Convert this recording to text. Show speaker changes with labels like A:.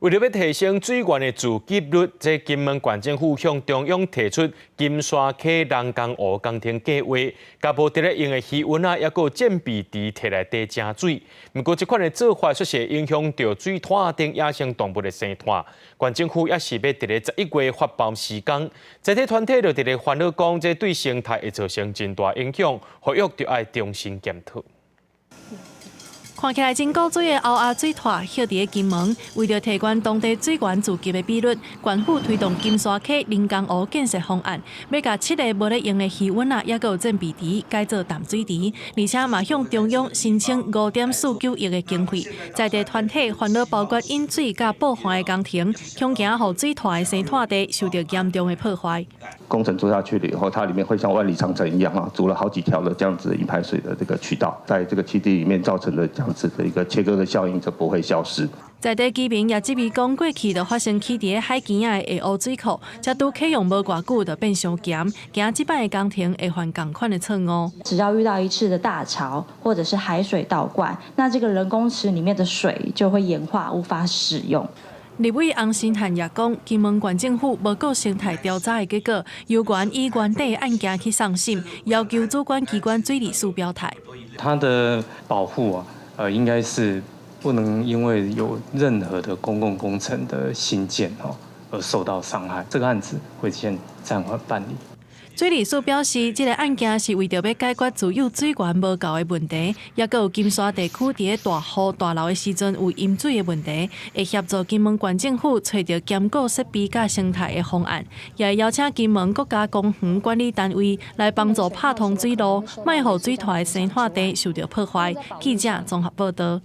A: 为了要提升水源的自给率，这金门县政府向中央提出金沙溪人工湖工程计划，甲无得咧用的鱼温也有建壁池摕来地正水。不过，这款的做法确实影响到水滩等野生动物的生态。县政府也是要伫咧11月发包施工，在地团体就伫咧烦恼讲，这对生态会造成真大影响，呼吁就要重新检讨。
B: 看起来真古水的凹压水塔，歇伫金门，为了提高当地水源自给的比率，县府推动金沙溪人工湖建设方案，要甲7个无咧用的鱼温也有建壁池改做淡水池，而且嘛向中央申请5.49亿的经费。在地团体烦恼包括引水甲保环的工程，恐惊互水塔的生态地受到严重的破坏。
C: 工程做下去了以后，它里面会像万里长城一样筑了好几条的这样子引排水的这个渠道，在这个基地里面造成的这样子的一个切割的效应就不会消失。
B: 在地居民也质疑讲，过去就发生起伫海边的下污水库，才拄启用无偌久就变伤咸，惊即摆的工程会犯同款的错误。
D: 只要遇到一次的大潮，或者是海水倒灌，那这个人工池里面的水就会盐化，无法使用。
B: 立委洪新汉也讲，金门县政府无顾生态调查的结果，有关以原地案件去上审，要求主管机关水利署表态。
E: 它的保护应该是不能因为有任何的公共工程的兴建而受到伤害。这个案子会先暂缓办理。
B: 水利署表示，这个案件是为着要解决自有水源无够的问题，也有金沙地区伫大雨大涝的时阵有淹水的问题，会协助金门县政府找到兼顾设备甲生态的方案，也会邀请金门国家公园管理单位来帮助拍通水路，卖互水塔的生态地受到破坏。记者综合报道。